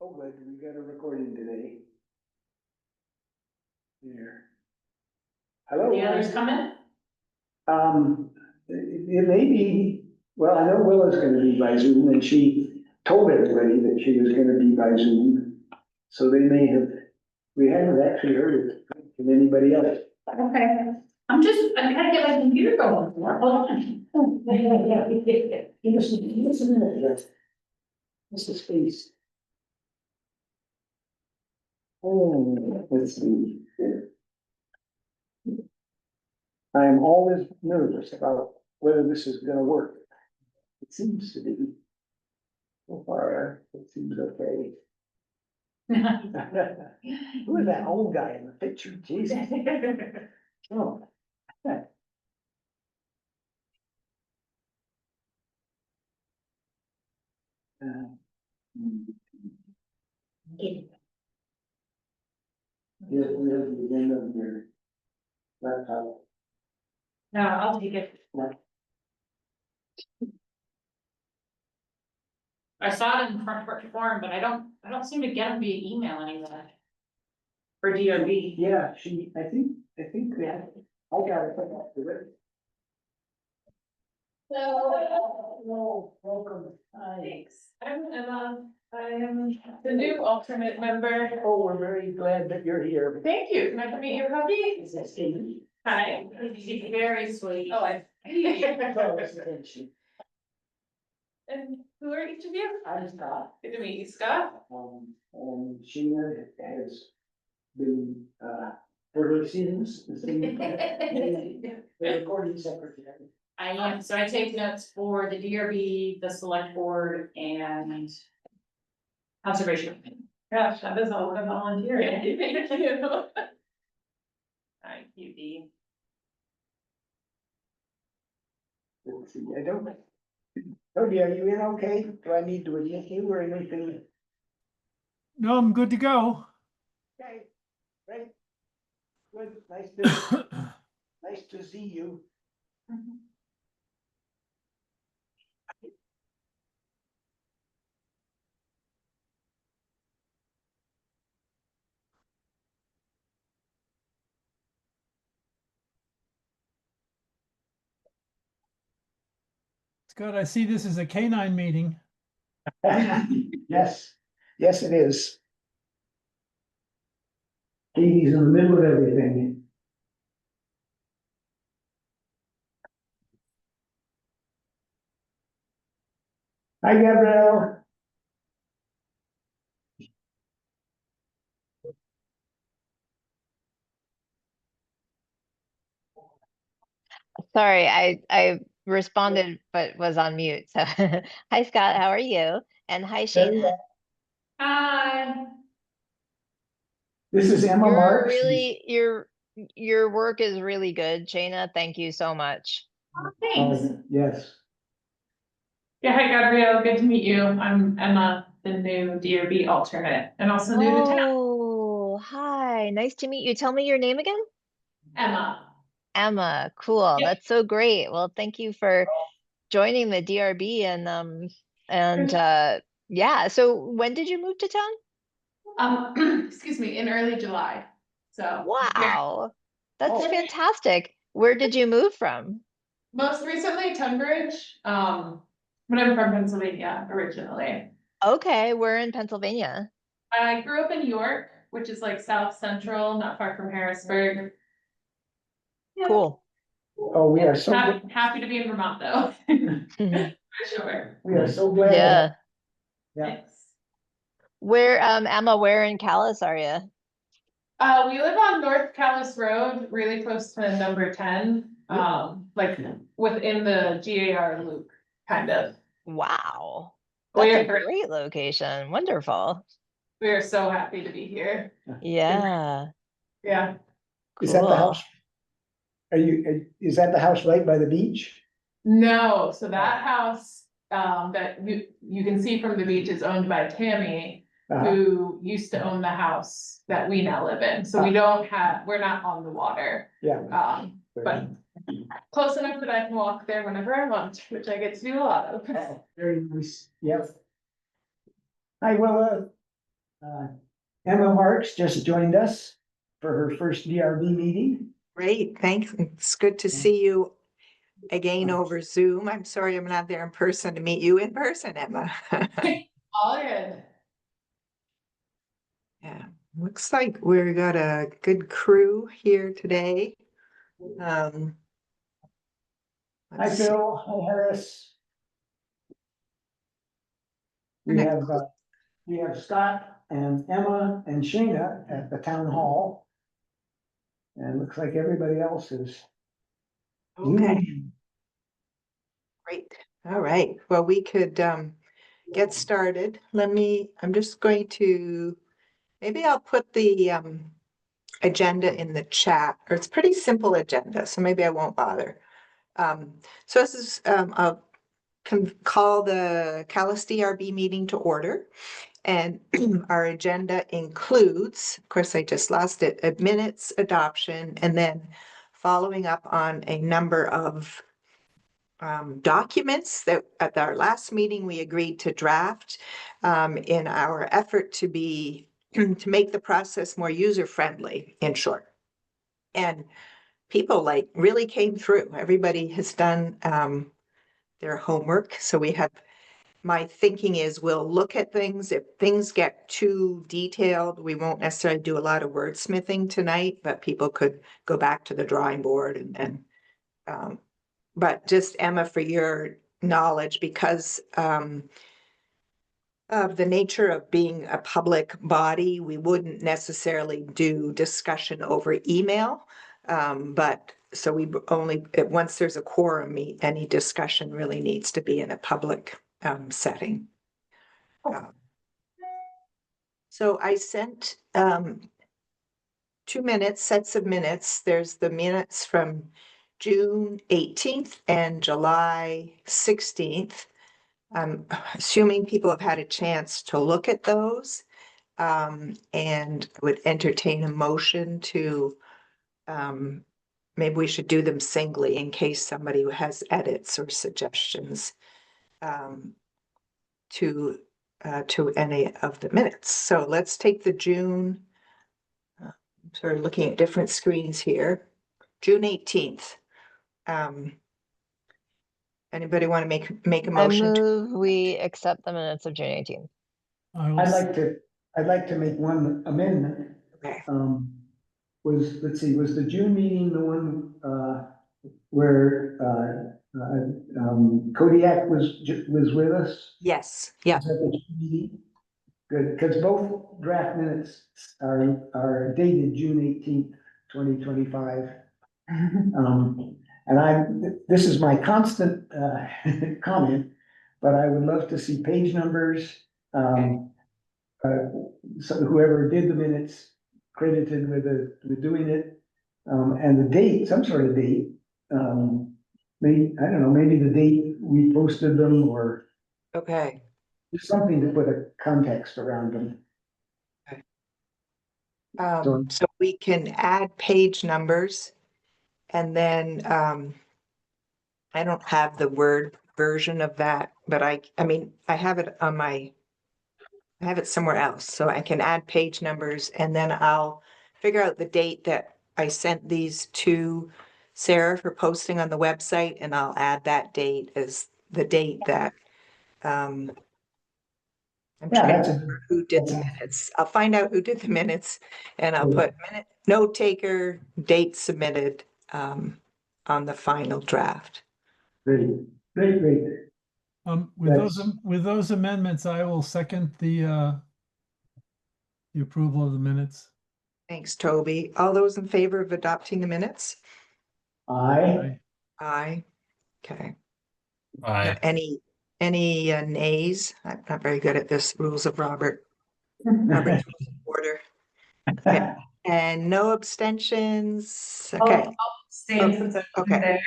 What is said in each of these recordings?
Oh, good, we got a recording today. Here. Hello. The others coming? It may be, well, I know Willa's gonna be by Zoom, and she told everybody that she was gonna be by Zoom. So they may have, we haven't actually heard it from anybody else. Okay. I gotta get my computer going. Hold on. Give us a minute here. This is space. Oh, let's see. I'm always nervous about whether this is gonna work. It seems to be. So far, it seems okay. Who is that old guy in the picture? Jesus. Oh. Here's the agenda of your laptop. No, I'll take it. I saw it in front form, but I don't seem to get them via email anymore. For DRB. Yeah, I think that, I got it, Hello, welcome. Hi. Thanks. I'm Emma. I am the new alternate member. Oh, we're very glad that you're here. Thank you. Nice to meet you, puppy. Is that Steve? Hi. She's very sweet. Oh, And who are each of you? I'm Scott. Good to meet you, Scott. And Sheena has been, overseeing the recording secretary. I am, so I take notes for the DRB, the select board, and conservation. Gosh, that is a lot of volunteering. Thank you. Hi, QD. Let's see, I don't. Oh, yeah, you in okay? Do I need to admit you or anything? No, I'm good to go. Okay, great. Good, nice to see you. Scott, I see this is a canine meeting. Yes, yes, it is. He's in the middle of everything. Hi, Gabrielle. Sorry, I responded but was on mute. So hi Scott, how are you? And hi Shayna. Hi. This is Emma You're Marks. really your work is really good, Shayna. Thank you so much. Thanks. Yes. Yeah, hi Gabrielle, good to meet you. I'm Emma, the new DRB alternate, and also new to town. Oh, hi. Nice to meet you. Tell me your name again. Emma. Emma. Cool. Yep. That's so great. Well, thank you for joining the DRB and yeah. So when did you move to town? Excuse me, in early July. So yeah. Wow. That's Oh. fantastic. Where did you move from? Most recently Tunbridge, but I'm from Pennsylvania originally. Okay, we're in Pennsylvania. I grew up in York, which is like south central, not far from Harrisburg. Yeah. Cool. Oh, we are so, Happy to be in Vermont though. For sure. we are so glad. Yeah. Yeah. Thanks. Where, Emma, where in Calais are you? We live on North Calais Road, really close to number 10, like within the GAR loop, kind of. Wow. We That's a are, great location. Wonderful. we are so happy to be here. Yeah. Yeah. Is that the Cool. house? Is that the house right by the beach? No, so that house, that you can see from the beach is owned by Tammy, who used to own the house that we now live in. So we we're not on the water. Yeah. But close enough that I can walk there whenever I want, which I get to do a lot of. Very nice, yes. Hi, Willa. Emma Marks just joined us for her first DRB meeting. Great, thanks. It's good to see you again over Zoom. I'm sorry I'm not there in person to meet you in person, Emma. All good. Yeah, looks like we've got a good crew here today. Hi, Let's see. Phil. Hi, Harris. And We have Scott and Emma and Shayna at the town hall. And looks like everybody else is. Okay, great. All right, well, we could get started. I'm just going to, maybe I'll put the agenda in the chat, or it's pretty simple agenda, so maybe I won't bother. So this is, I'll call the Calais DRB meeting to order. And our agenda includes, of course, I just lost it, minutes adoption, and then following up on a number of documents that at our last meeting we agreed to draft in our effort to to make the process more user-friendly, in short. And people like really came through. Everybody has done their homework. So my thinking is we'll look at things. If things get too detailed, we won't necessarily do a lot of wordsmithing tonight, but people could go back to the drawing board but just Emma, for your knowledge, because of the nature of being a public body, we wouldn't necessarily do discussion over email. But so we only, once there's a quorum, any discussion really needs to be in a public setting. So I sent 2 sets of minutes. There's the minutes from June 18th and July 16th. I'm assuming people have had a chance to look at those and would entertain a motion to maybe we should do them singly in case somebody has edits or suggestions to any of the minutes. So let's take the June, sort of looking at different screens here. June 18th. Anybody want to make a I motion? move we accept the minutes of June 18th. I will, I'd like to make one amendment. Okay. Let's see, was the June meeting the one, where, Kodiak was with us? Yes, yeah. Was that the June meeting? Good, because both draft minutes are dated June 18th, 2025. And this is my constant, comment, but I would love to see page numbers. So whoever did the minutes credited with doing it, and the date, some sort of date. Maybe, I don't know, maybe the date we posted them, or Okay. just something to put a context around them. So we can add page numbers, and then I don't have the Word version of that, but I mean, I have it I have it somewhere else, so I can add page numbers, and then I'll figure out the date that I sent these to Sarah for posting on the website, and I'll add that date as the date that I'm Yeah, trying that's to a, remember who did the minutes. I'll find out who did the minutes, and I'll put note taker, date submitted on the final draft. great, great, great. with those amendments, I will second the approval of the minutes. Thanks, Toby. All those in favor of adopting the minutes? Aye. Aye. Okay. Aye. Any nays? I'm not very good at this rules of Robert's order. Okay. And no abstentions? Okay. I'll stand since I wasn't Okay. there.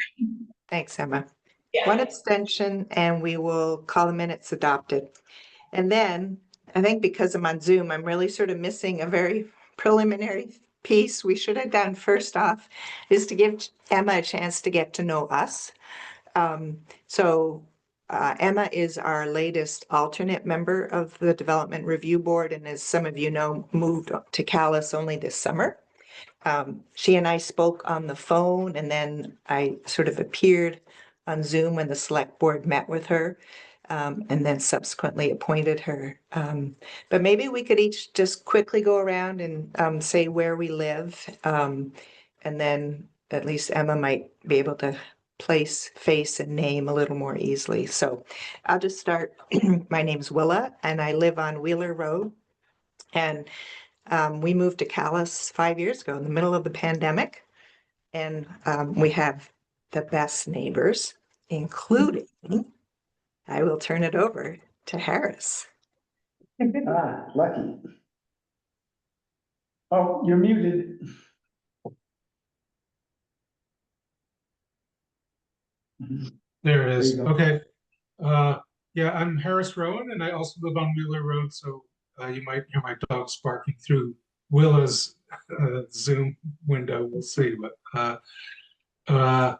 Thanks, Emma. Yeah. One abstention, and we will call the minutes adopted. And then, I think because I'm on Zoom, I'm really sort of missing a very preliminary piece we should have done first off, is to give Emma a chance to get to know us. So Emma is our latest alternate member of the Development Review Board, and as some of you know, moved to Calais only this summer. She and I spoke on the phone, and then I sort of appeared on Zoom when the select board met with her, and then subsequently appointed her. But maybe we could each just quickly go around and say where we live. And then at least Emma might be able to place, face, and name a little more easily. So I'll just start. My name's Willa, and I live on Wheeler Road. And we moved to Calais 5 years ago in the middle of the pandemic. And we have the best neighbors, including, I will turn it over to Harris. Ah, lucky. Oh, you're muted. There it is. There you go. Okay. Yeah, I'm Harris Rowan, and I also live on Wheeler Road. So you might hear my dogs barking through Willa's Zoom window. We'll see. But I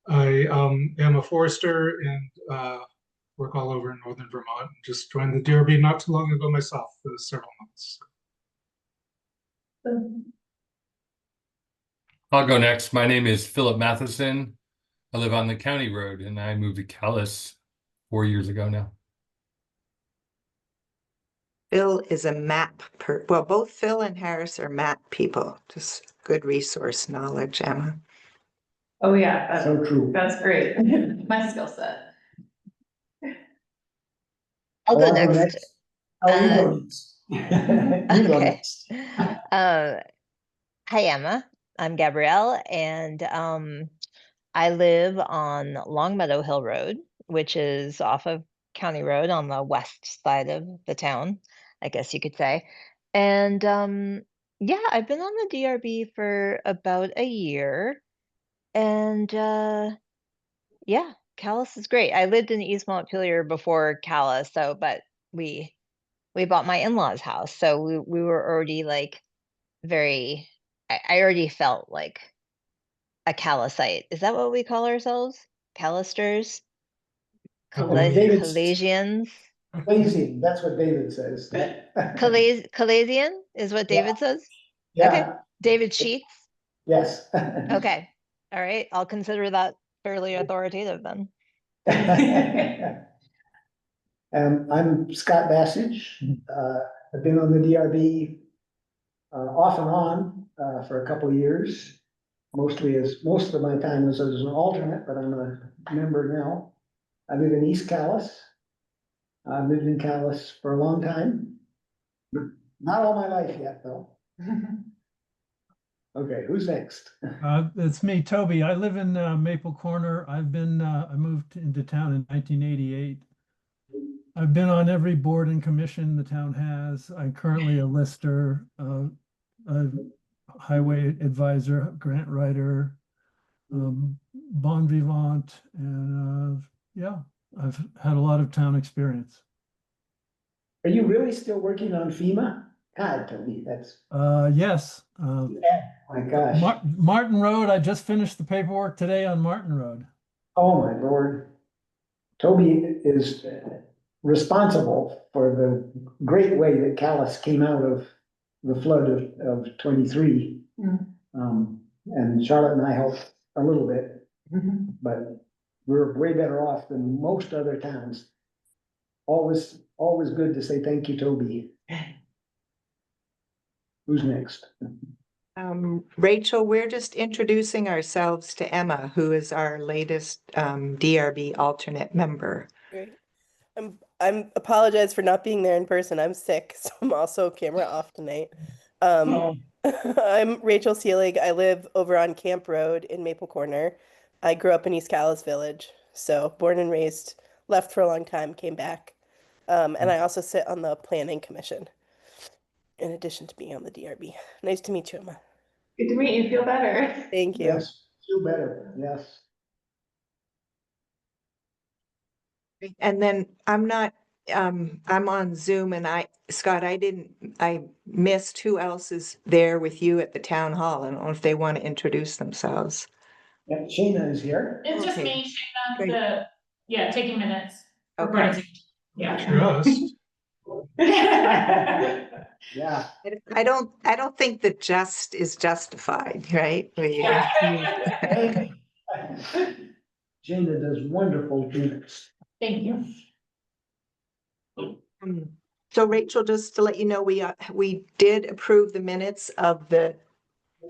am a forester and work all over in northern Vermont. Just joined the DRB not too long ago myself, for several months. I'll go next. My name is Philip Matheson. I live on the county road and I moved to Calais 4 years ago now. Phil is a map well, both Phil and Harris are map people. Just good resource knowledge, Emma. Oh, yeah, So true. that's great. My skill set. I'll Oh, go I'll go next. Oh, you go next. You go Okay. next. Hi, Emma. I'm Gabrielle, and I live on Longmeadow Hill Road, which is off of County Road on the west side of the town, I guess you could say. And yeah, I've been on the DRB for about a year. And yeah, Calais is great. I lived in East Montpelier before Calais, so but we bought my in-laws' house, so we were already like very. I already felt like a Calisite. Is that what we call ourselves? Calisters? David's- Calaisians? Lazy, that's what David says. Calaisian is what Yeah. David says? Okay. Yeah, David Sheets? yes. Okay. All right. I'll consider that fairly authoritative then. I'm Scott Bassage. I've been on the DRB off and on for a couple of years. Most of my time was as an alternate, but I'm a member now. I live in East Calais. I've lived in Calais for a long time. Not all my life yet, though. Okay, who's next? It's me, Toby. I live in Maple Corner. I moved into town in 1988. I've been on every board and commission the town has. I'm currently a lister, a highway advisor, grant writer, bon vivant, and yeah, I've had a lot of town experience. Are you really still working on FEMA? God, Tony, that's, Yes. my gosh. Martin Road, I just finished the paperwork today on Martin Road. Oh, my Lord. Toby is responsible for the great way that Calais came out of the flood of 23. And Charlotte and I helped a little bit, but we're way better off than most other towns. Always good to say thank you, Toby. Who's next? Rachel, we're just introducing ourselves to Emma, who is our latest DRB alternate member. Great. I'm apologize for not being there in person. I'm sick, so I'm also camera off tonight. I'm Rachel Seelig. I live over on Camp Road in Maple Corner. I grew up in East Calais Village, so born and raised, left for a long time, came back. And I also sit on the Planning Commission, in addition to being on the DRB. Nice to meet you, Emma. Good to meet you. Feel better. Thank you. Yes, feel better, yes. And then I'm on Zoom, and Scott, I missed who else is there with you at the town hall. I don't know if they want to introduce themselves. Yeah, Shayna is here. It's just Okay. me, Shayna, Great. yeah, taking minutes. Okay. Yeah. Just. Yeah, I don't think the just is justified, right? Jana does wonderful minutes. Thank you. So Rachel, just to let you know, we did approve the minutes of the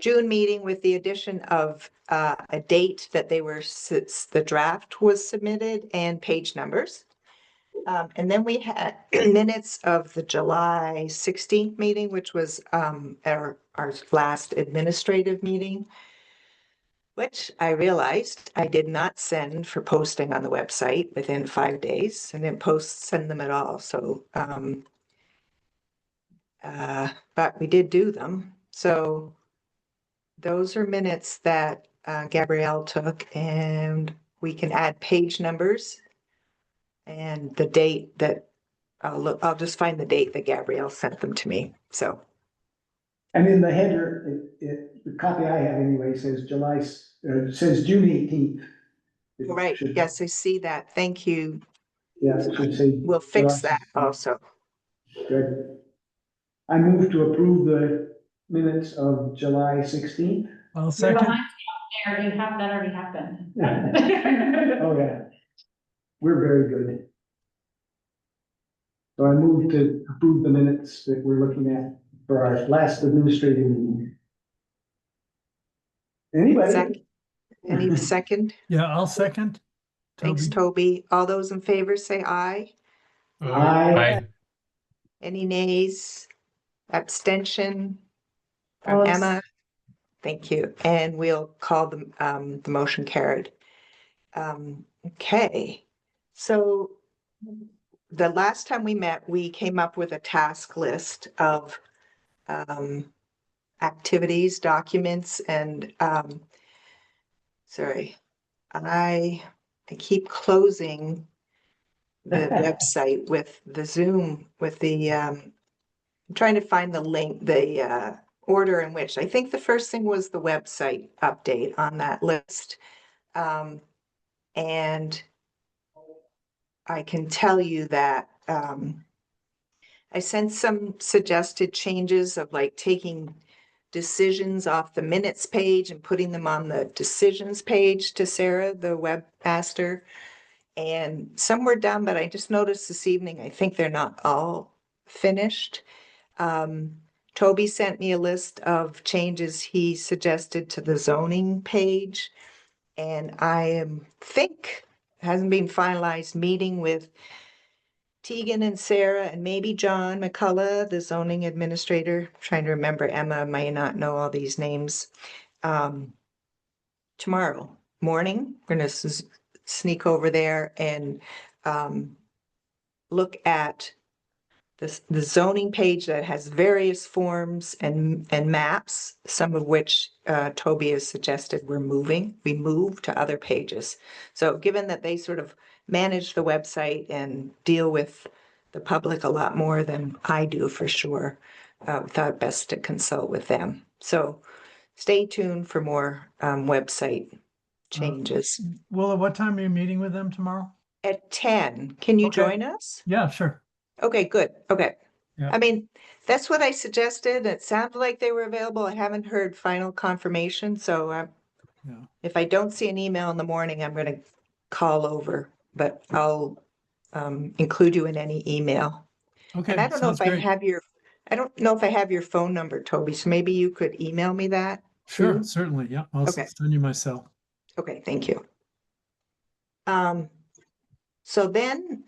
June meeting with the addition of a date that the draft was submitted and page numbers. And then we had minutes of the July 16th meeting, which was our last administrative meeting, which I realized I did not send for posting on the website within 5 days and didn't send them at all. So, but we did do them. So those are minutes that Gabrielle took, and we can add page numbers and the date that I'll just find the date that Gabrielle sent them to me. So, And in the header, the copy I have anyway says says June 18th. It right, should- yes, I see that. Thank you. Yeah, it should say. We'll fix July that also. Good. I move to approve the minutes of July 16th. I'll You're second. behind there, that already happened. Oh, yeah. We're very good. So I move to approve the minutes that we're looking at for our last administrative meeting. Anybody? Second. Any second? Yeah, I'll second. Thanks, Toby. Toby. All those in favor say aye. Aye. Any nays? Abstention? Well, it's- Emma? Thank you. And we'll call the motion carried. Okay. So the last time we met, we came up with a task list of activities, documents, and sorry, I keep closing the website with the Zoom, with the I'm trying to find the link, the order in which I think the first thing was the website update on that list. And I can tell you that I sent some suggested changes of like taking decisions off the minutes page and putting them on the decisions page to Sarah, the webmaster. And some were done, but I just noticed this evening, I think they're not all finished. Toby sent me a list of changes he suggested to the zoning page. And I think hasn't been finalized, meeting with Tegan and Sarah and maybe John McCullough, the zoning administrator. Trying to remember, Emma may not know all these names. Tomorrow morning, we're gonna sneak over there and look at the zoning page that has various forms and maps, some of which Toby has suggested we move to other pages. So given that they sort of manage the website and deal with the public a lot more than I do for sure, we thought best to consult with them. So stay tuned for more website changes. Willa, what time are you meeting with them tomorrow? At 10, can you Okay. join us? Yeah, sure. Okay, good. Okay. Yeah. I mean, that's what I suggested. It sounded like they were available. I haven't heard final confirmation, so Yeah. if I don't see an email in the morning, I'm gonna call over, but I'll include you in any email. And Okay, I don't know sounds if I great. have I don't know if I have your phone number, Toby, so maybe you could email me that Sure, too? certainly. Yeah, I'll Okay. send you my cell. Okay, thank you. So then,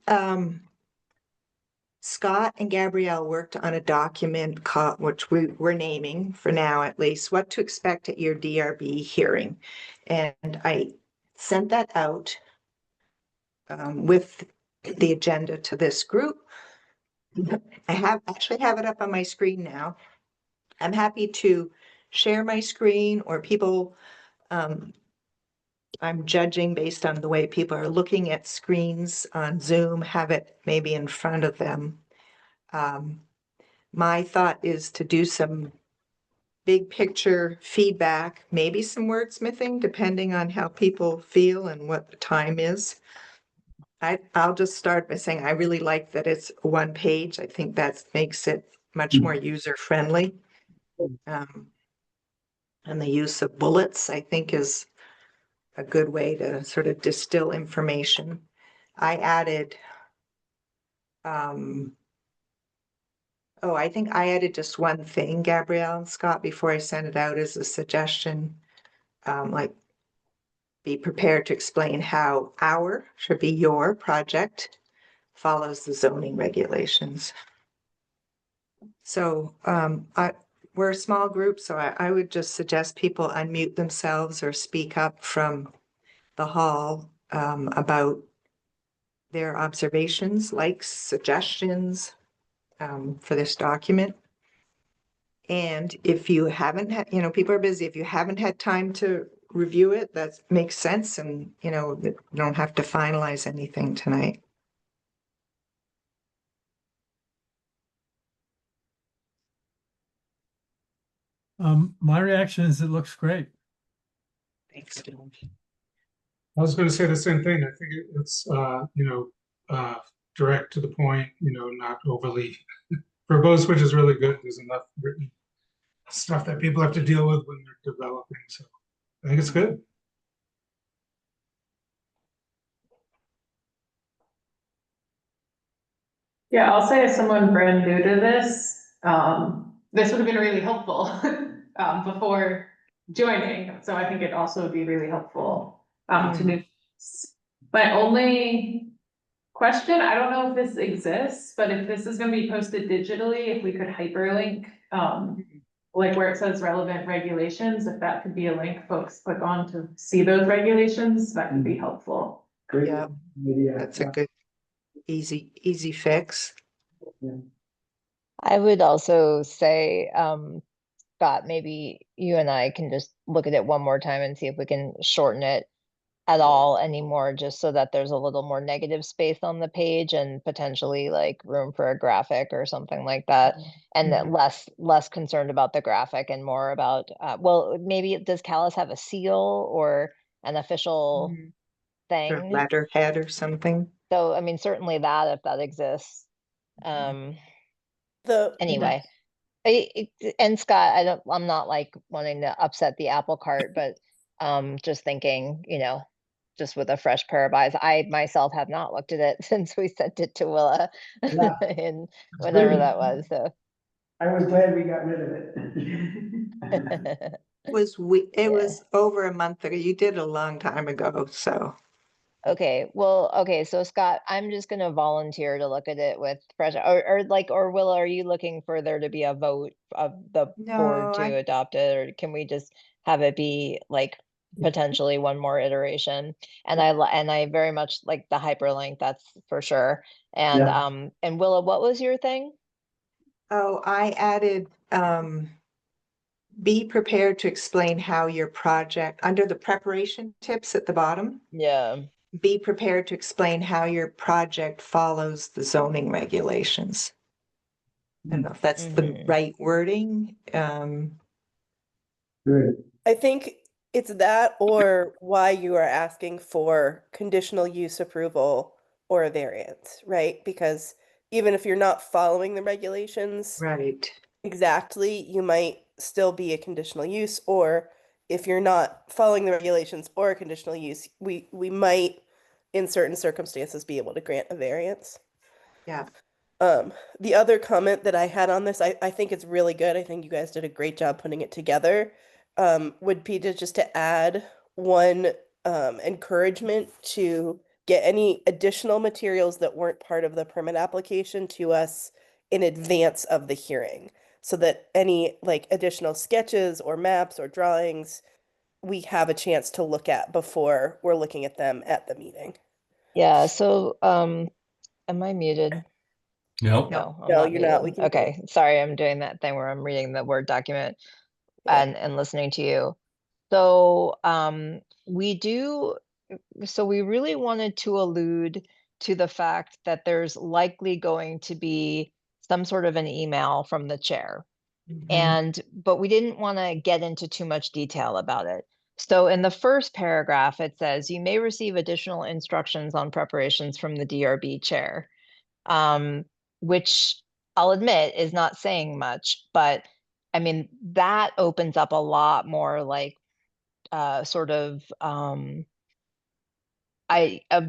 Scott and Gabrielle worked on a document which we're naming for now at least, what to expect at your DRB hearing. And I sent that out with the agenda to this group. I actually have it up on my screen now. I'm happy to share my screen, or people, I'm judging based on the way people are looking at screens on Zoom, have it maybe in front of them. My thought is to do some big picture feedback, maybe some wordsmithing, depending on how people feel and what the time is. I'll just start by saying I really like that it's one page. I think that makes it much more user friendly. And the use of bullets, I think, is a good way to sort of distill information. I added, I think I added just one thing, Gabrielle and Scott, before I sent it out as a suggestion. Like, be prepared to explain how our, should be your project, follows the zoning regulations. So we're a small group, so I would just suggest people unmute themselves or speak up from the hall about their observations, likes, suggestions for this document. And if you haven't had, people are busy. If you haven't had time to review it, that makes sense. And, you don't have to finalize anything tonight. My reaction is it looks great. Thanks, Dylan. I was going to say the same thing. I think it's direct to the point, not overly verbose, which is really good. There's enough written stuff that people have to deal with when they're developing. So I think it's good. Yeah, I'll say as someone brand new to this, this would have been really helpful before joining. So I think it also would be really helpful to new. My only question, I don't know if this exists, but if this is gonna be posted digitally, if we could hyperlink, like where it says relevant regulations, if that could be a link folks click on to see those regulations, that could be helpful. Great Yeah. idea. That's a good, easy fix. I would also say, Scott, maybe you and I can just look at it one more time and see if we can shorten it at all anymore, just so that there's a little more negative space on the page and potentially like room for a graphic or something like that. And that less concerned about the graphic and more about, well, maybe does Calais have a seal or an official Or thing? letterhead or something. So, I mean, certainly that if that exists. Anyway, and Scott, I'm not like wanting to upset the apple cart, but just thinking, just with a fresh pair of eyes. I myself have not looked at it since we sent it to Willa Yeah. in whenever good. that was. So I was glad we got rid of it. It Yeah. was over a month ago. You did a long time ago, so. Okay, well, okay, so Scott, I'm just gonna volunteer to look at it with fresh, or Willa, are you looking for there to be a vote of the board No, to adopt it, or can we just have it be like potentially one more iteration? And I very much like the hyperlink, that's for sure. And Yeah. and Willa, what was your thing? I added, be prepared to explain how your project, under the preparation tips at the bottom, Yeah. be prepared to explain how your project follows the zoning regulations. I don't know if that's the right wording. Good. I think it's that or why you are asking for conditional use approval or a variance, right? Because even if you're not following the regulations Right. exactly, you might still be a conditional use, or if you're not following the regulations or a conditional use, we might, in certain circumstances, be able to grant a variance. Yeah. The other comment that I had on this, I think it's really good. I think you guys did a great job putting it together. Would be just to add one encouragement to get any additional materials that weren't part of the permit application to us in advance of the hearing, so that any like additional sketches or maps or drawings we have a chance to look at before we're looking at them at the meeting. Yeah, so am I muted? Nope. No, I'm No, not you're not. We muted. can hear you. Okay, sorry, I'm doing that thing where I'm reading the Word document Yeah. and listening to you. So we really wanted to allude to the fact that there's likely going to be some sort of an email from the chair. But we didn't want to get into too much detail about it. So in the first paragraph, it says, you may receive additional instructions on preparations from the DRB chair, which I'll admit is not saying much, but I mean, that opens up a lot more like sort of of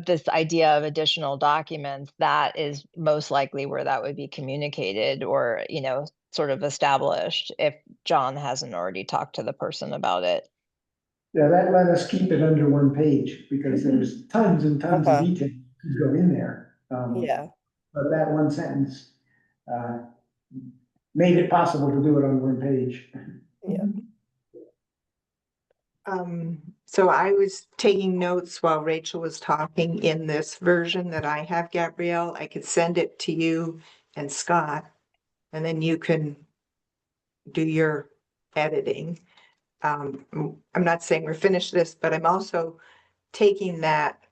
this idea of additional documents. That is most likely where that would be communicated or, you know, sort of established if John hasn't already talked to the person about it. Yeah, that let us keep it under one page because there's tons and tons of detail to go in there. Yeah. But that one sentence, made it possible to do it on one page. Yeah. So I was taking notes while Rachel was talking in this version that I have, Gabrielle. I could send it to you and Scott, and then you can do your editing. I'm not saying we're finished this, but I'm also taking that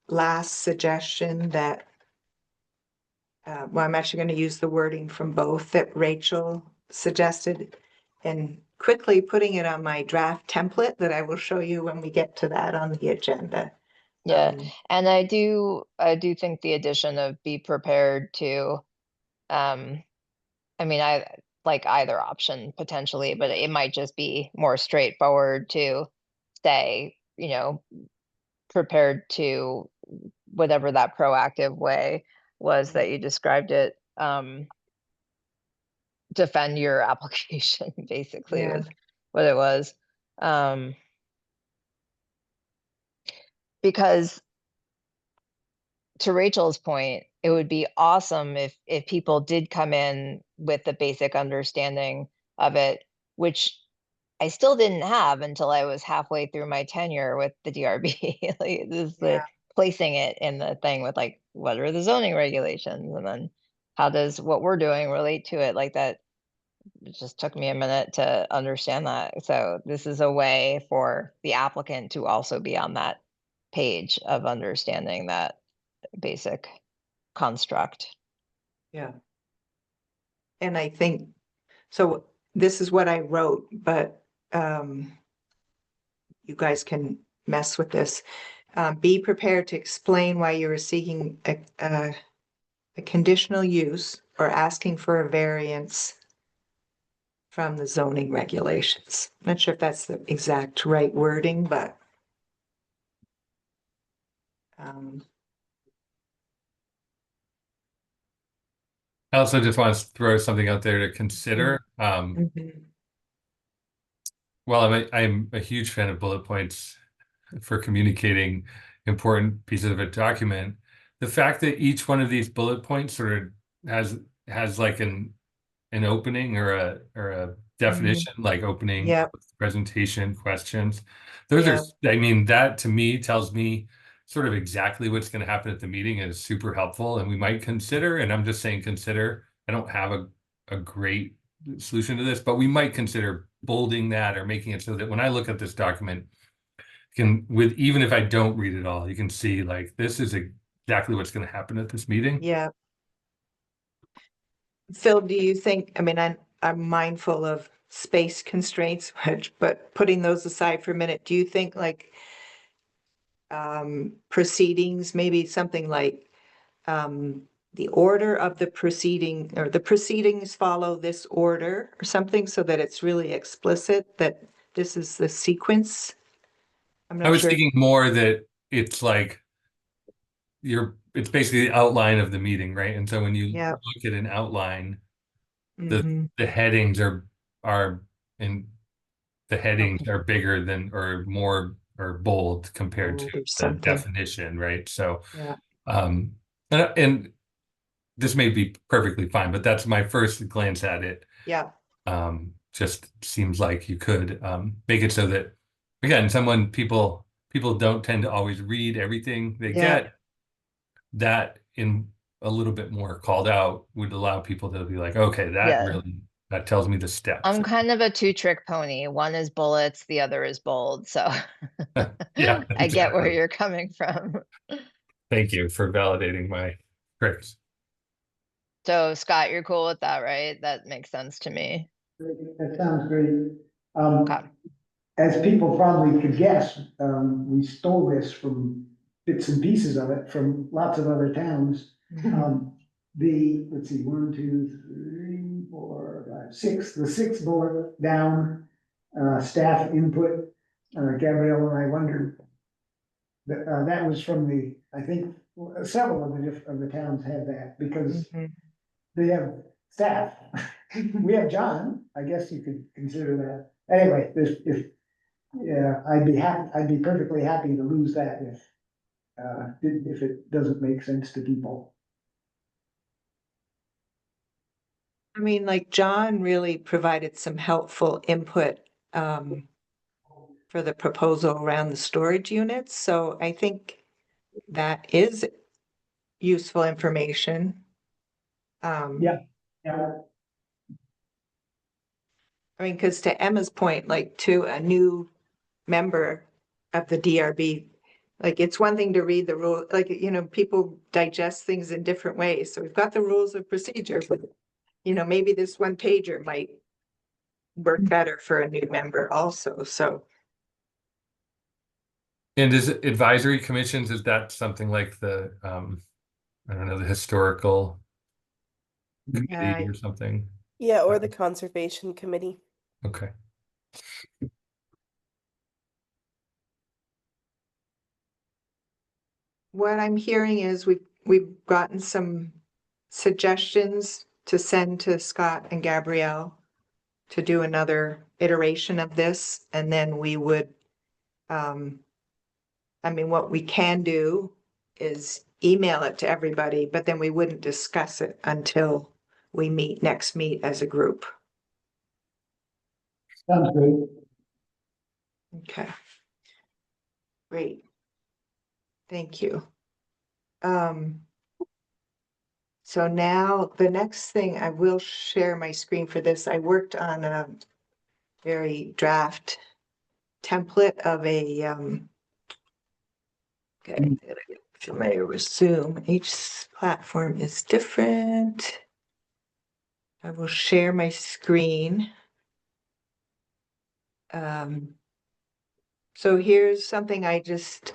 last suggestion that well, I'm actually going to use the wording from both that Rachel suggested and quickly putting it on my draft template that I will show you when we get to that on the agenda. Yeah, and I do think the addition of be prepared to, I mean, I like either option potentially, but it might just be more straightforward to say, you know, prepared to whatever that proactive way was that you described it, defend your application basically Yeah. was what it was. Because to Rachel's point, it would be awesome if people did come in with the basic understanding of it, which I still didn't have until I was halfway through my tenure with the DRB. Like this is the placing it in the thing with like, what are the zoning regulations? And then how does what we're doing relate to it? Like that, it just took me a minute to understand that. So this is a way for the applicant to also be on that page of understanding that basic construct. Yeah. And I think, so this is what I wrote, but you guys can mess with this. Be prepared to explain why you are seeking a conditional use or asking for a variance from the zoning regulations. Not sure if that's the exact right wording, but I also just want to throw something out there to consider. mhm. Well, I'm a huge fan of bullet points for communicating important pieces of a document. The fact that each one of these bullet points sort of has like an opening or a definition, like opening, Yep. presentation, questions. Those Yeah. are, I mean, that to me tells me sort of exactly what's going to happen at the meeting and is super helpful. And we might consider, and I'm just saying consider, I don't have a great solution to this, but we might consider bolding that or making it so that when I look at this document, even if I don't read it all, you can see like this is exactly what's going to happen at this meeting. Yeah. Phil, do you think, I mean, I'm mindful of space constraints, but putting those aside for a minute, do you think like proceedings, maybe something like the order of the proceeding or the proceedings follow this order or something so that it's really explicit that this is the sequence? I'm I not was sure. thinking more that it's like it's basically the outline of the meeting, right? And so when you Yeah. look at an outline, Mhm. the headings are and the headings Okay. are bigger than or more or bold compared to Bold or the something. definition, right? So Yeah. um and this may be perfectly fine, but that's my first glance at it. Yeah. Just seems like you could make it so that again, people don't tend to always read everything they Yeah. get. That in a little bit more called out would allow people to be like, okay, Yeah. that tells me the steps. I'm kind of a two-trick pony. One is bullets, the other is bold. So Yeah, I get where exactly. you're coming from. Thank you for validating my tricks. So Scott, you're cool with that, right? That makes sense to me. That sounds great. Okay. As people probably could guess, we stole this from bits and pieces of it from lots of other towns. Let's see, 1, 2, 3, 4, 5, 6, the sixth bullet down, staff input, Gabrielle and I wondered. That was from I think, several of the towns had that, because they have staff. We have John, I guess you could consider that. Anyway, yeah, I'd be perfectly happy to lose that if it doesn't make sense to people. I mean, like John really provided some helpful input for the proposal around the storage units, so I think that is useful information. Yeah. I mean, because to Emma's point, like to a new member of the DRB, like it's one thing to read the rule, like, people digest things in different ways. So we've got the rules of procedure, but maybe this one pager might work better for a new member also. So And is it advisory commissions, is that something like the, I don't know, the historical committee or something? Yeah, or the conservation committee. Okay. what I'm hearing is we've gotten some suggestions to send to Scott and Gabrielle to do another iteration of this, and then we would, I mean, what we can do is email it to everybody, but then we wouldn't discuss it until we next meet as a group. Sounds great. Okay. Great. Thank you. So now the next thing, I will share my screen for this. I worked on a very draft template of a, okay, I gotta get familiar with Zoom. Each platform is different. I will share my screen. So here's something I just,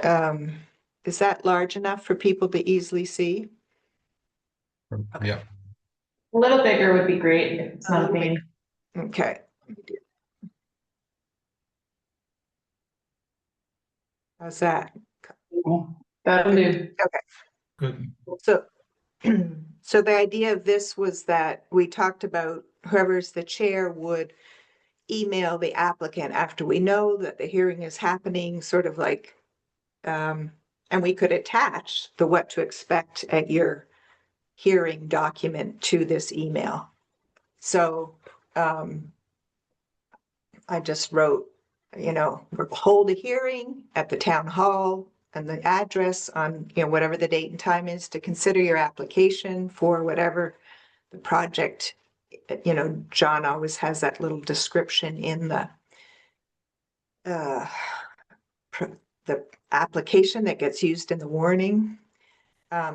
is that large enough for people to easily see? Okay. Yeah. A little bigger would be great if it's A not a little pain. Okay. How's that? That'll do. Good. So, so the idea of this was that we talked about whoever's the chair would email the applicant after we know that the hearing is happening, sort of like, and we could attach the what to expect at your hearing document to this email. So, I just wrote, we'll hold a hearing at the town hall and the address on, whatever the date and time is to consider your application for whatever the project. John always has that little description in the application that gets used in the warning.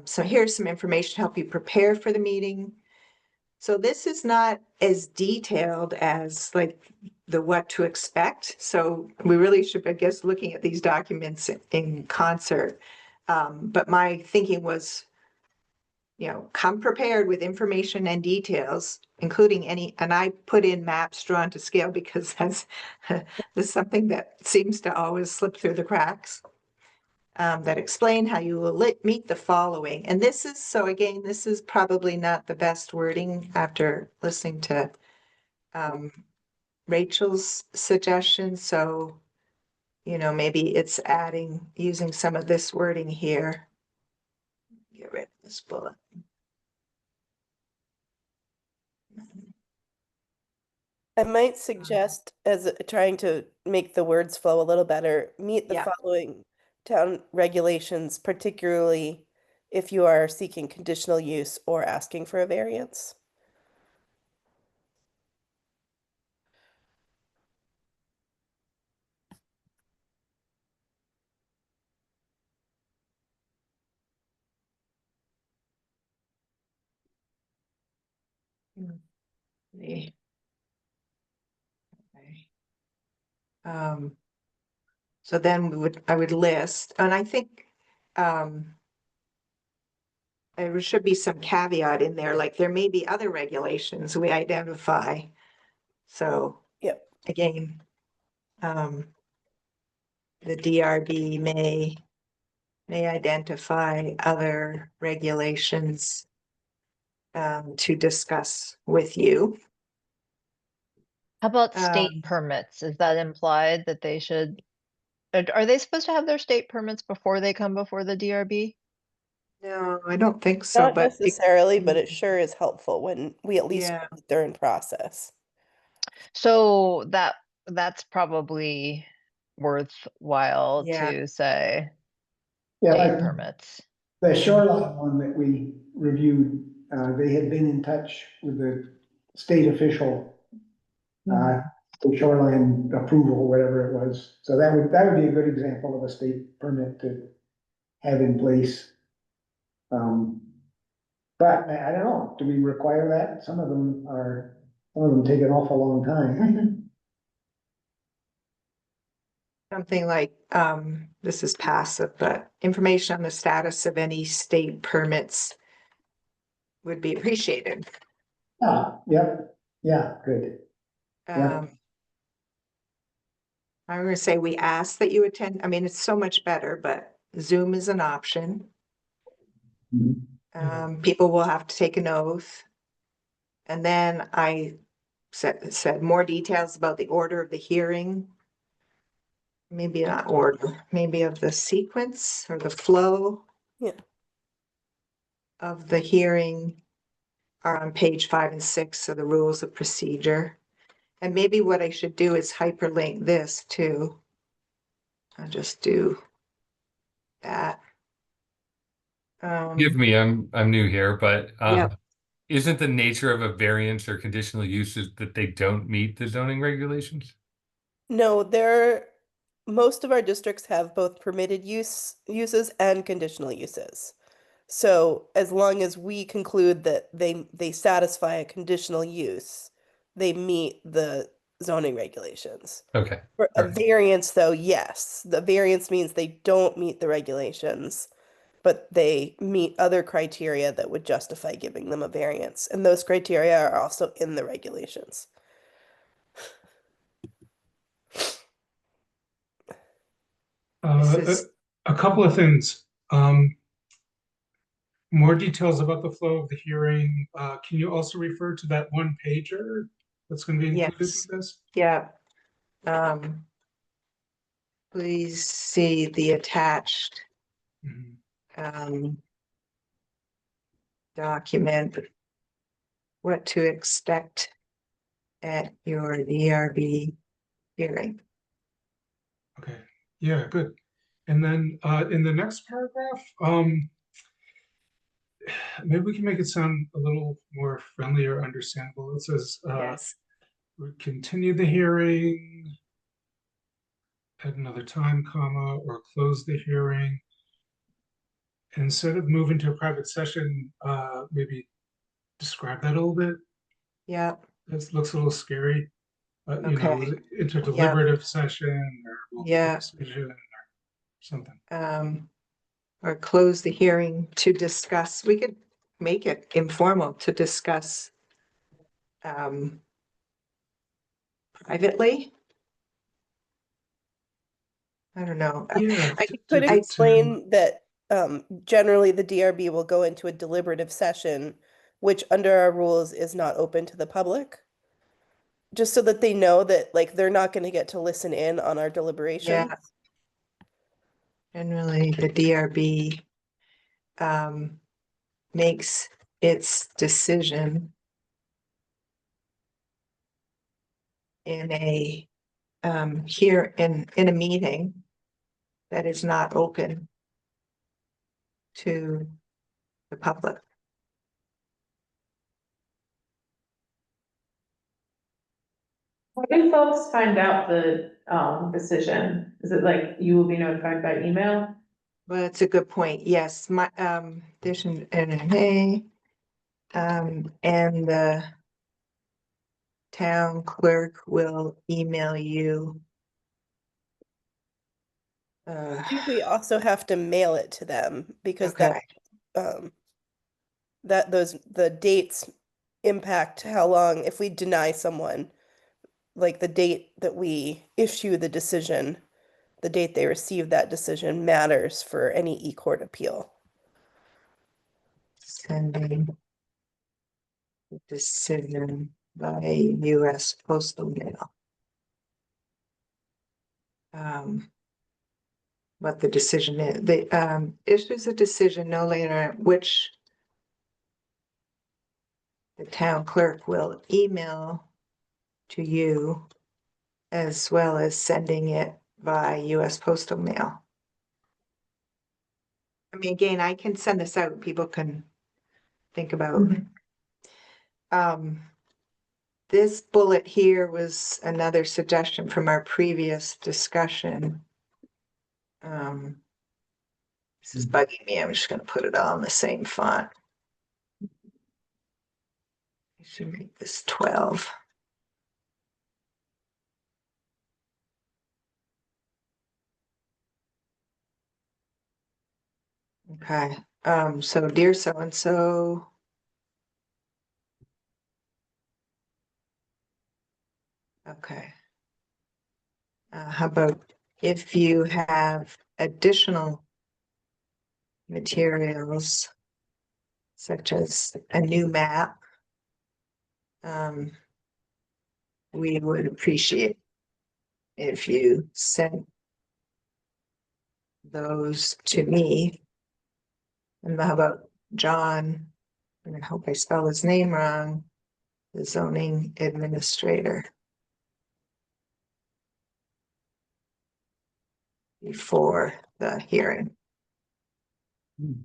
So here's some information to help you prepare for the meeting. So this is not as detailed as like the what to expect. So we really should, I guess, looking at these documents in concert. But my thinking was, come prepared with information and details, including and I put in maps drawn to scale because that's something that seems to always slip through the cracks. That explain how you will meet the following. And this is probably not the best wording after listening to Rachel's suggestion. So, maybe it's using some of this wording here. Get rid of this bullet. I might suggest, as trying to make the words flow a little better, meet the Yeah. following town regulations, particularly if you are seeking conditional use or asking for a variance. Okay. So then I would list, and I think, there should be some caveat in there, like there may be other regulations we identify. So Yep. again, the DRB may identify other regulations to discuss with you. How about state Um, permits? Is that implied that they should, are they supposed to have their state permits before they come before the DRB? No, I don't think so, Not but necessarily, but it sure is helpful when we at least yeah, know that they're in process. So that's probably worthwhile yeah, to say Yeah, state like permits. the shoreline one that we reviewed, they had been in touch with the state official, the shoreline approval, whatever it was. So that would be a good example of a state permit to have in place. But I don't know, do we require that? Some of them take an awful long time. something like, this is passive, but information on the status of any state permits would be appreciated. Yep, yeah, good. Yeah. I'm gonna say we ask that you attend, I mean, it's so much better, but Zoom is an option. People will have to take an oath. And then I said more details about the order of the hearing. Maybe not order, maybe of the sequence or the flow. Yeah. Of the hearing are on page 5 and 6 of the rules of procedure. And maybe what I should do is hyperlink this too. I'll just do that. Give me, I'm new here, but Yep. isn't the nature of a variance or conditional uses that they don't meet the zoning regulations? No, most of our districts have both permitted uses and conditional uses. So as long as we conclude that they satisfy a conditional use, they meet the zoning regulations. Okay. For a All right. variance, though, yes, the variance means they don't meet the regulations, but they meet other criteria that would justify giving them a variance. And those criteria are also in the regulations. A couple of things. More details about the flow of the hearing. Can you also refer to that one pager that's going to be included Yes. with this? Yeah. Please see the attached Mhm. Document, what to expect at your DRB hearing. Okay, yeah, good. And then in the next paragraph, maybe we can make it sound a little more friendly or understandable. It says, Yes, we continue the hearing at another time, comma, or close the hearing. Instead of moving to a private session, maybe describe that a little bit. yeah, It looks a little scary. You know, okay, into deliberative session or we'll make a yeah. decision or something. Or close the hearing to discuss, we could make it informal to discuss privately. I don't know. Yeah, I Could to explain that generally the DRB will go into a deliberative session, which under our rules is not open to the public. Just so that they know that like they're not going to get to listen in on our deliberations. Yeah. Generally, the DRB makes its decision in a here in a meeting that is not open to the public. How do folks find out the decision? Is it like you will be notified by email? Well, it's a good point. Yes, my addition NMA and the town clerk will email you I think we also have to mail it to them because Okay. the dates impact how long, if we deny someone, like the date that we issue the decision, the date they receive that decision matters for any e-court appeal. Sending the decision by US postal mail. What the decision is, issues a decision no later, which the town clerk will email to you as well as sending it by US postal mail. I mean, again, I can send this out, people can think about. This bullet here was another suggestion from our previous discussion. This is bugging me, I'm just gonna put it all in the same font. I should make this 12. Okay, so dear so-and-so. Okay. How about if you have additional materials such as a new map, we would appreciate if you sent those to me. And how about John? And I hope I spell his name wrong, the zoning administrator. Before the hearing. And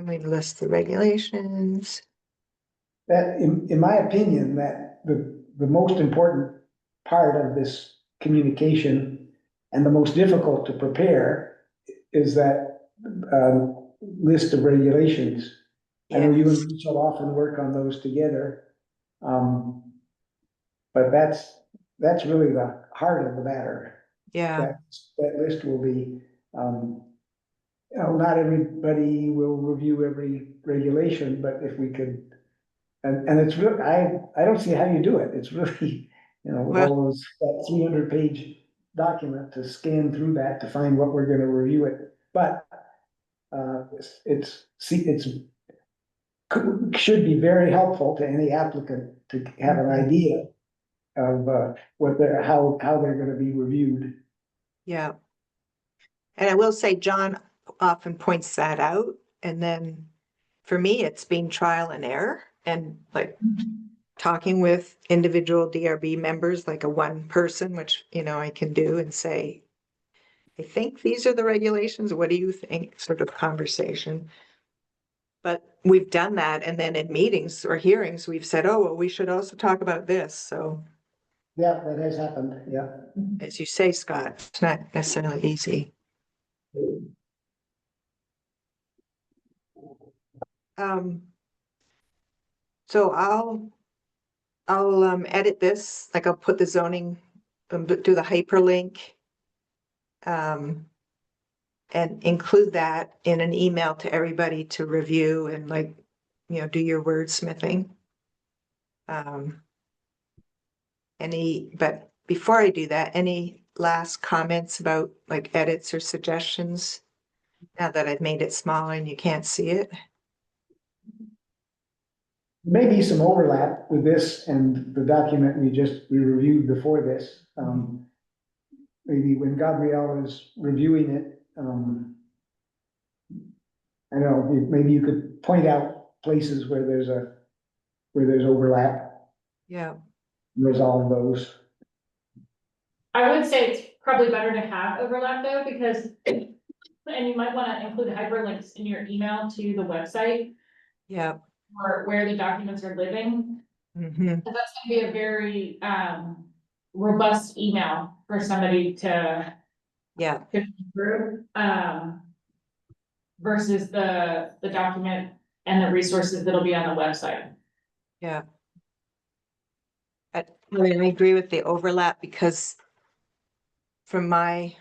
we list the regulations. That, in my opinion, that the most important part of this communication and the most difficult to prepare is that list of regulations. I know you and Rachel often work on those together. But that's really the heart of the matter. Yeah, That list will be, not everybody will review every regulation, but if we could, and it's really, I don't see how you do it. It's really, with Well- all those, that 300-page document to scan through that to find what we're gonna review it. But, should be very helpful to any applicant to have an idea of, how they're gonna be reviewed. yeah. And I will say, John often points that out. And then for me, it's been trial and error and like talking with individual DRB members, like a one person, which, I can do and say, I think these are the regulations. What do you think? Sort of conversation. But we've done that. And then in meetings or hearings, we've said, oh, well, we should also talk about this. So Yeah, that has happened, yeah. as you say, Scott, it's not necessarily easy. So I'll edit this, like I'll put the zoning, do the hyperlink. And include that in an email to everybody to review and do your wordsmithing. But before I do that, any last comments about like edits or suggestions? Now that I've made it smaller and you can't see it. Maybe some overlap with this and the document we reviewed before this. Maybe when Gabrielle is reviewing it, I don't know, maybe you could point out places where there's overlap, Yeah, resolve those. I would say it's probably better to have overlap though, because, and you might wanna include hyperlinks in your email to the website yeah. or where the documents are living. Mhm. And that's gonna be a very, robust email for somebody to Yeah, go through, versus the document and the resources that'll be on the website. yeah. I agree with the overlap because from my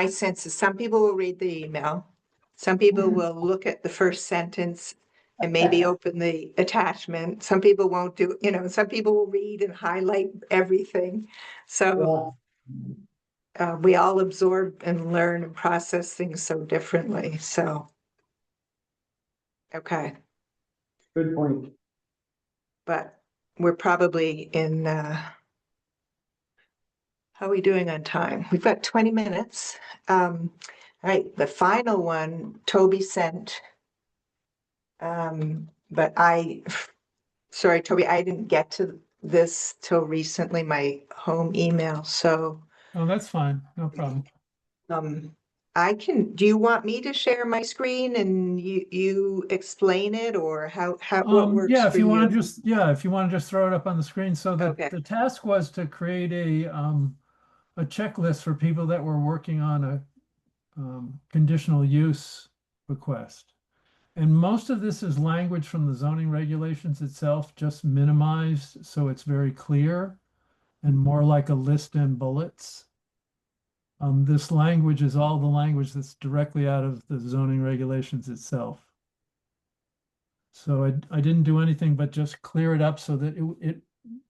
sense is some people will read the email. Some people will look at the first sentence and maybe open the attachment. Some people won't do, some people will read and highlight everything. So we all absorb and learn and process things so differently. So, okay. Good point. But we're probably in, how are we doing on time? We've got 20 minutes. All right, the final one Toby sent. But sorry, Toby, I didn't get to this till recently, my home email. So, Oh, that's fine. No problem. do you want me to share my screen and you explain it, or what works Yeah, for if you want you? to if you want to just throw it up on the screen. So Okay. the task was to create a checklist for people that were working on a conditional use request. And most of this is language from the zoning regulations itself, just minimized so it's very clear and more like a list and bullets. This language is all the language that's directly out of the zoning regulations itself. So I didn't do anything but just clear it up so that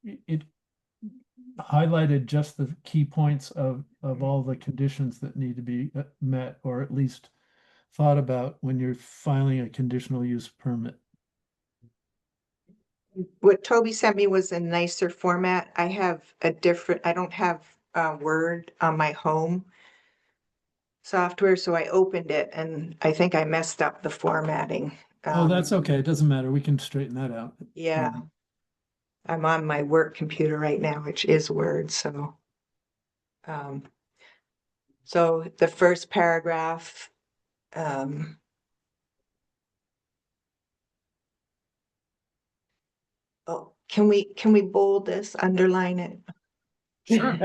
it highlighted just the key points of all the conditions that need to be met, or at least thought about when you're filing a conditional use permit. What Toby sent me was a nicer format. I don't have Word on my home software, so I opened it and I think I messed up the formatting. Oh, that's okay. It doesn't matter. We can straighten that out. Yeah. I'm on my work computer right now, which is Word, so. So the first paragraph, oh, can we bold this, underline it? Sure.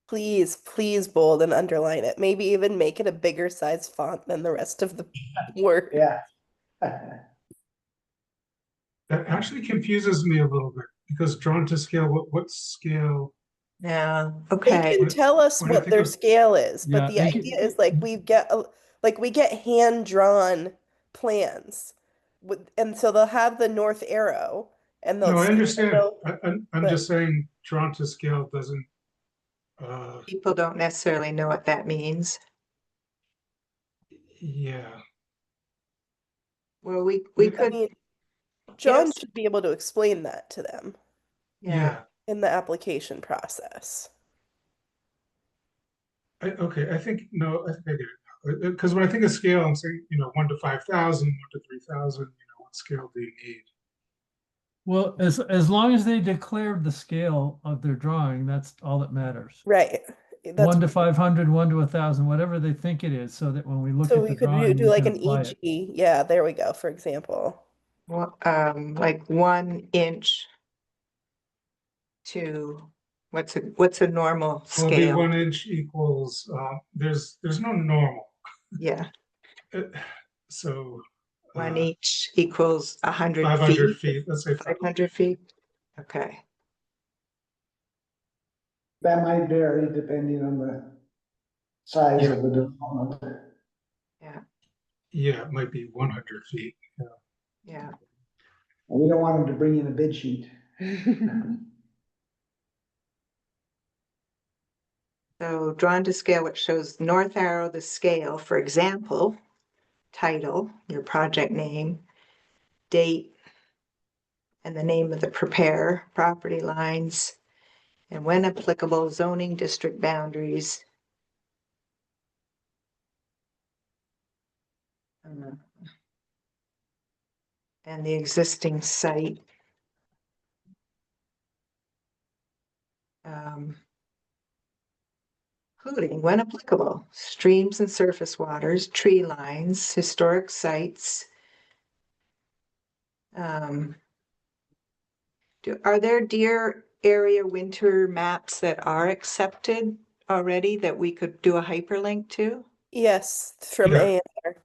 Please bold and underline it. Maybe even make it a bigger size font than the rest of the word. Yeah. That actually confuses me a little bit because drawn to scale, what scale? Yeah, They okay. can tell us When I what think their of- scale is, Yeah, but the they idea is like we get hand-drawn plans. And so they'll have the north arrow and No, they'll I say, understand. no, I'm but- just saying drawn to scale doesn't, People don't necessarily know what that means. yeah. Well, we I could, mean, John yes, should be able to explain that to them yeah. in the application process. Okay, I think I get it. Because when I think of scale, I'm saying, 1 to 5,000, 1 to 3,000, what scale do you need? Well, as long as they declared the scale of their drawing, that's all that matters. Right. That's 1 to 500, 1 to 1,000, whatever they think it is, so that when we look so at we the could drawing, do we like can an apply it. EG. Yeah, there we go, for example. Well, like 1 inch to, what's a normal Well, it'd be scale? 1 inch equals, there's no normal. Yeah, So 1 each equals 100 500 feet, feet, let's say 500 feet. Okay, That might vary depending on the size of the development. yeah, Yeah, it might be 100 feet. yeah. We don't want them to bring in a bid sheet. So drawn to scale, which shows north arrow, the scale, for example, title, your project name, date, and the name of the preparer, property lines, and when applicable, zoning district boundaries. And the existing site. Including, when applicable, streams and surface waters, tree lines, historic sites. Are there deer area winter maps that are accepted already that we could do a hyperlink to? Yes, from Yeah. A&R.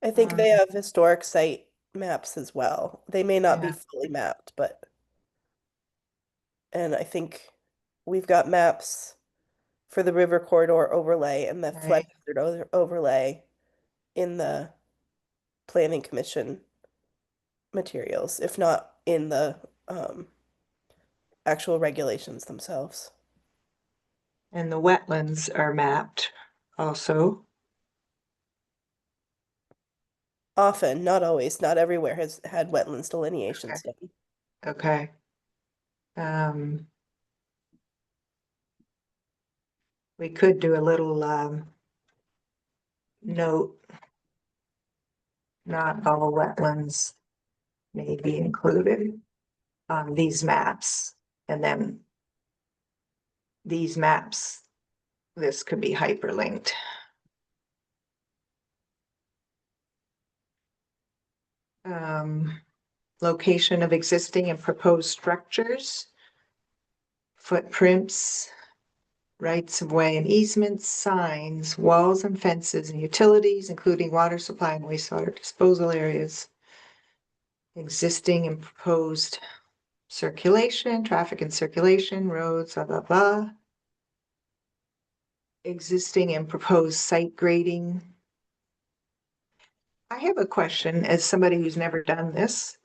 I think they have historic site maps as well. They may not be Yeah. fully mapped, but and I think we've got maps for the river corridor overlay and the flood Right. hazard overlay in the planning commission materials, if not in the actual regulations themselves. And the wetlands are mapped also. Often, not always, not everywhere has had wetlands delineations done. Okay. We could do a little note. Not all wetlands may be included on these maps. And then these maps, this could be hyperlinked. Location of existing and proposed structures, footprints, rights of way and easements, signs, walls and fences and utilities, including water supply and wastewater disposal areas, existing and proposed circulation, traffic and circulation, roads, blah, blah, blah. Existing and proposed site grading. I have a question as somebody who's never done this.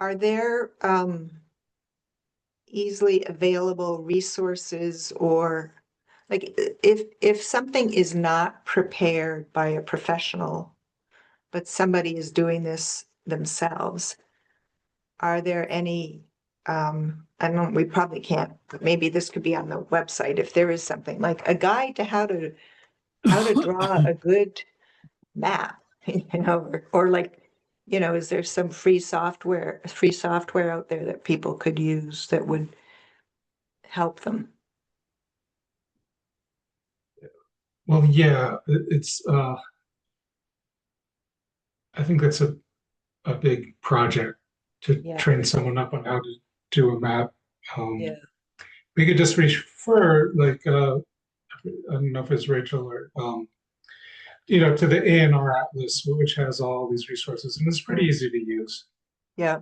Are there easily available resources, or like if something is not prepared by a professional, but somebody is doing this themselves, are there any I don't know, we probably can't, but maybe this could be on the website if there is something like a guide to how to draw a good map, you know, or like, you know, is there some free software out there that people could use that would help them? Well, yeah, it's I think that's a big project to Yeah. train someone up on how to do a map. Yeah. We could just refer, like, I don't know if it's Rachel or, you know, to the ANR Atlas, which has all these resources, and it's pretty easy to use. Yeah.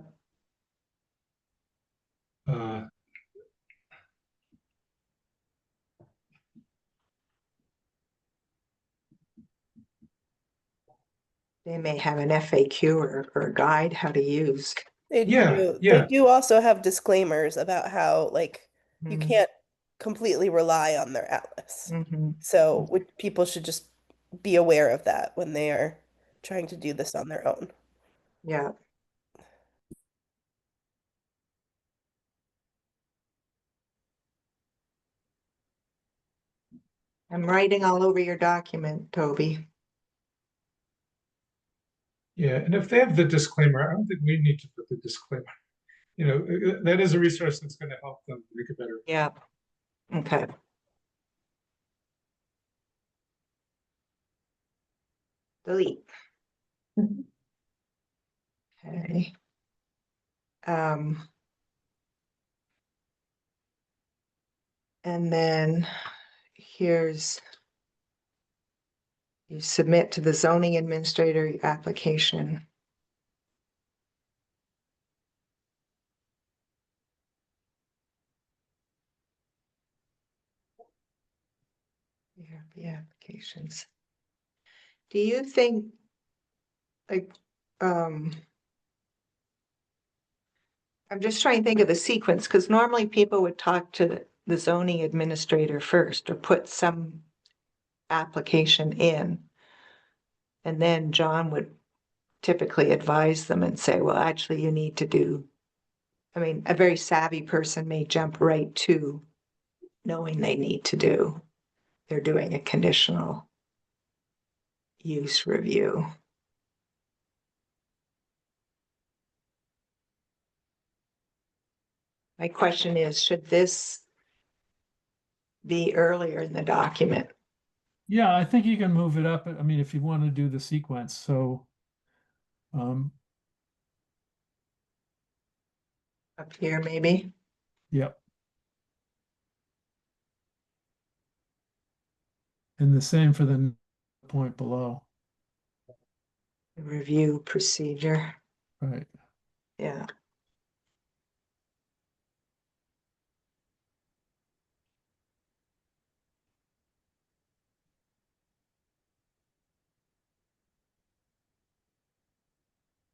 Uh, They may have an FAQ or a guide how to use. They Yeah, do. They yeah. do also have disclaimers about how, like, you Mhm. can't completely rely on their atlas. Mhm. So people should just be aware of that when they are trying to do this on their own. Yeah. I'm writing all over your document, Toby. Yeah, and if they have the disclaimer, I don't think we need to put the disclaimer. You know, that is a resource that's going to help them make it better. Yeah. Okay. Delete. Okay. And then here's, you submit to the zoning administrator your application. The applications. Do you think, like, I'm just trying to think of the sequence, because normally people would talk to the zoning administrator first or put some application in. And then John would typically advise them and say, well, actually, you need to do, I mean, a very savvy person may jump right to knowing they need to do, they're doing a conditional use review. My question is, should this be earlier in the document? Yeah, I think you can move it up. I mean, if you want to do the sequence, so um, Up here, maybe? yep. And the same for the point below. the review procedure. Right. Yeah.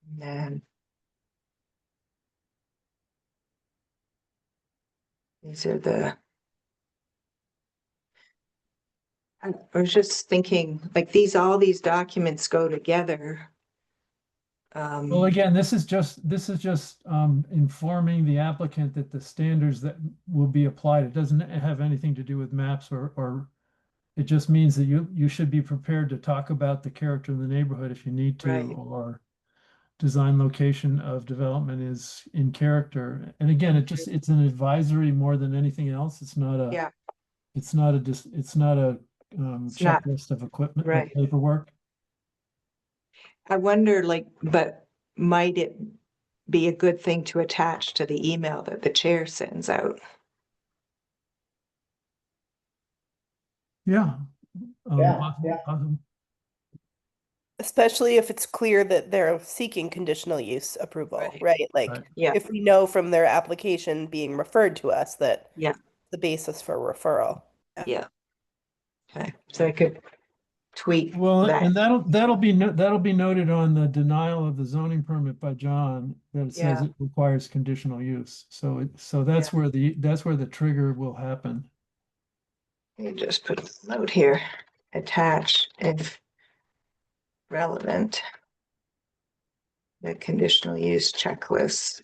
And then these are the, I was just thinking, like all these documents go together. Well, again, this is just informing the applicant that the standards that will be applied, it doesn't have anything to do with maps or it just means that you should be prepared to talk about the character of the neighborhood if you need to, Right. or design location of development is in character. And again, it's an advisory more than anything else. It's not a Yeah, it's not a It's not- checklist of equipment, of right. paperwork. I wonder, like, but might it be a good thing to attach to the email that the chair sends out? Yeah. Yeah, yeah. Especially if it's clear that they're seeking conditional use approval, Right. right? Like, Right. Yeah, if we know from their application being referred to us that yeah, the basis for referral. yeah. Okay, so I could tweak Well, that. and that'll be noted on the denial of the zoning permit by John, that it says Yeah. it requires conditional use. So that's where the trigger will happen. You just put a note here, attach if relevant, the conditional use checklist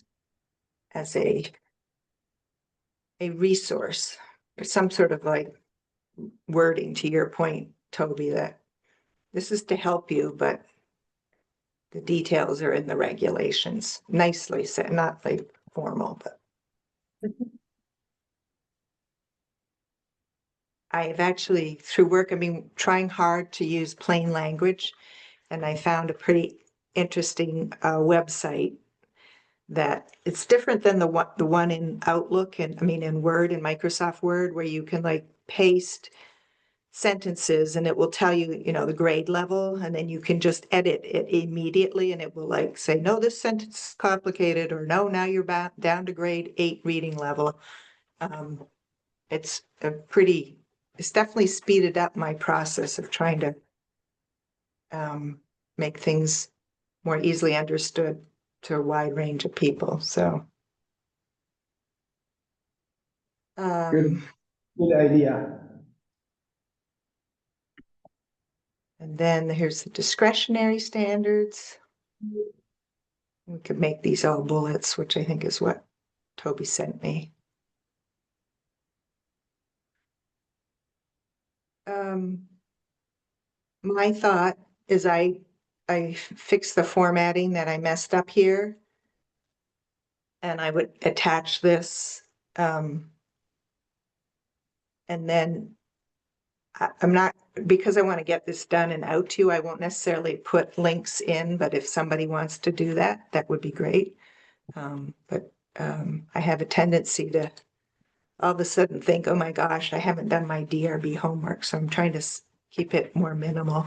as a resource, or some sort of like wording to your point, Toby, that this is to help you, but the details are in the regulations. Nicely said, not like formal, but. I have actually, through work, I've been trying hard to use plain language, and I found a pretty interesting website that it's different than the one in Outlook and in Word and Microsoft Word, where you can like paste sentences and it will tell you, the grade level, and then you can just edit it immediately and it will like say, no, this sentence is complicated, or no, now you're back down to grade 8 reading level. It's it's definitely speeded up my process of trying to make things more easily understood to a wide range of people, so. Good, good idea. And then here's the discretionary standards. We could make these all bullets, which I think is what Toby sent me. My thought is I fixed the formatting that I messed up here. And I would attach this. And then I'm not, because I want to get this done and out to you, I won't necessarily put links in, but if somebody wants to do that, that would be great. But I have a tendency to all of a sudden think, oh my gosh, I haven't done my DRB homework. So I'm trying to keep it more minimal,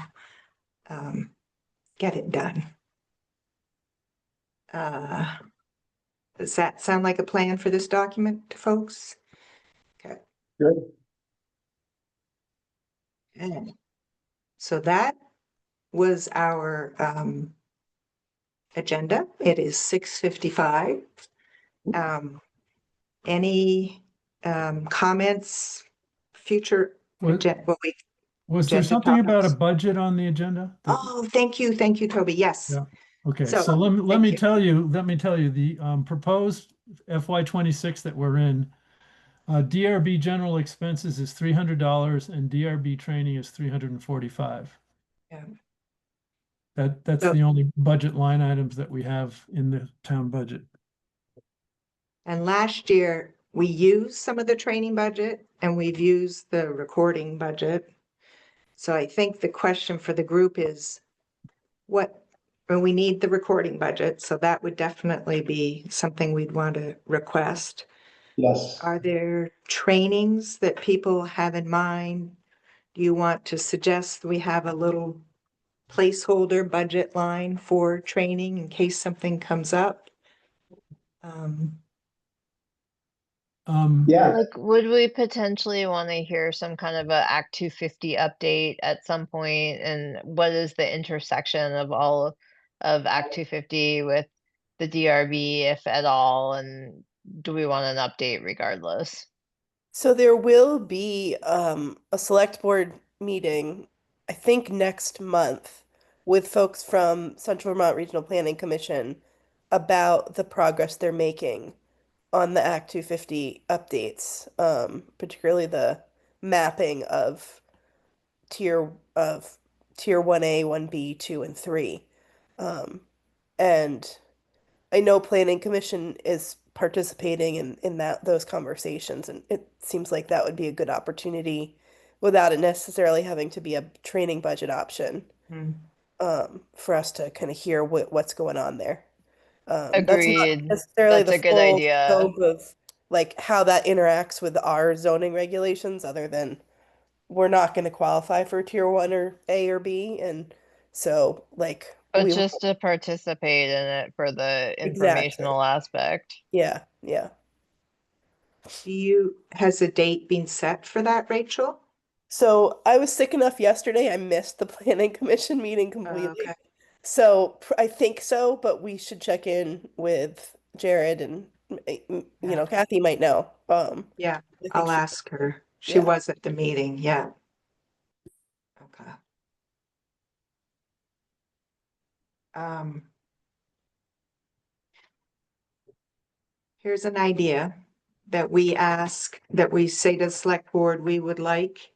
get it done. Does that sound like a plan for this document to folks? Okay. Good. Okay. So that was our agenda. It is 6:55. Any comments, future Was, agenda? was there agenda something about a topics? budget on the agenda? Oh, thank you, Toby. Yes. Yeah. Okay, So, so let thank me you. tell you, the proposed FY26 that we're in, DRB general expenses is $300 and DRB training is $345. Yeah. That's So- the only budget line items that we have in the town budget. And last year, we used some of the training budget and we've used the recording budget. So I think the question for the group is well, we need the recording budget, so that would definitely be something we'd want to request. Yes. Are there trainings that people have in mind? Do you want to suggest we have a little placeholder budget line for training in case something comes up. Yeah, Like, would we potentially want to hear some kind of a Act 250 update at some point? And what is the intersection of all of Act 250 with the DRB, if at all? And do we want an update regardless? So there will be a select board meeting, I think next month, with folks from Central Vermont Regional Planning Commission about the progress they're making on the Act 250 updates, particularly the mapping of tier of tier 1A, 1B, 2, and 3. And I know Planning Commission is participating in those conversations, and it seems like that would be a good opportunity without it necessarily having to be a training budget option, Hmm. for us to kind of hear what's going on there. That's not Agreed. necessarily That's the a good full idea. scope of like how that interacts with our zoning regulations, other than we're not going to qualify for tier 1 or A or B, and so like But we just to participate in it for the exactly, informational aspect. yeah, yeah. Has a date been set for that, Rachel? So I was sick enough yesterday, I missed the planning commission meeting completely. Okay. So I think so, but we should check in with Jared and you know, Kathy might know. Yeah, I think I'll she, ask her. She yeah. was at the meeting, yeah. Okay. Um, Here's an idea that we say to the select board, we would like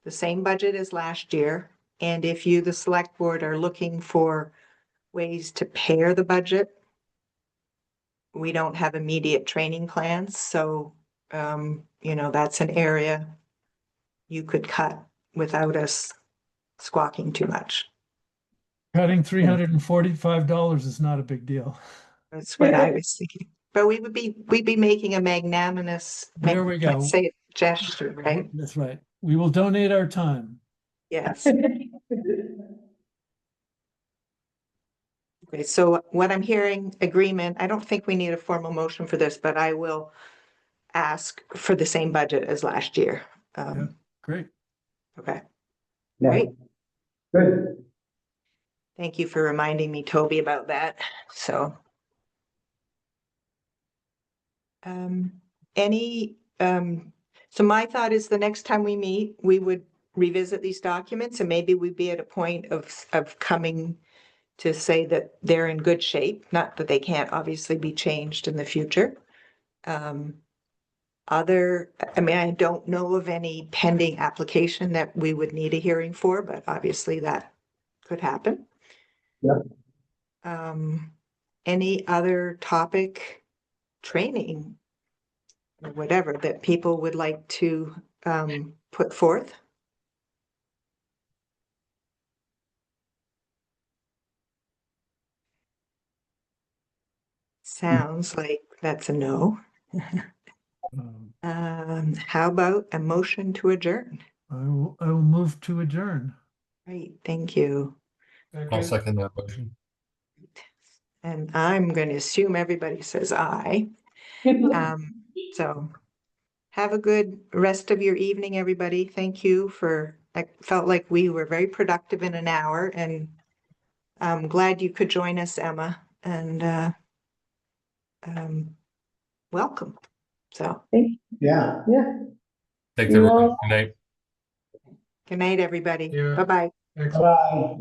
the same budget as last year. And if you, the select board, are looking for ways to pare the budget, we don't have immediate training plans, so, that's an area you could cut without us squawking too much. Cutting $345 is not a big deal. That's what I was thinking. But we'd be making a magnanimous, There we go. say it, gesture, right? That's right. We will donate our time. Yes. Okay, so what I'm hearing, agreement, I don't think we need a formal motion for this, but I will ask for the same budget as last year. Yeah, great. Okay, yeah, great. good. Thank you for reminding me, Toby, about that. So. So my thought is the next time we meet, we would revisit these documents and maybe we'd be at a point of coming to say that they're in good shape, not that they can't obviously be changed in the future. I don't know of any pending application that we would need a hearing for, but obviously that could happen. Yeah. Any other topic, training, or whatever that people would like to put forth? Sounds like that's a no. How about a motion to adjourn? I will move to adjourn. Great, thank you. I'll second that motion. And I'm going to assume everybody says aye. So have a good rest of your evening, everybody. Thank you I felt like we were very productive in an hour, and I'm glad you could join us, Emma, and welcome. So Yeah. Thanks, everyone. Good night. good night, everybody. Yeah. Bye-bye. Thanks. Bye.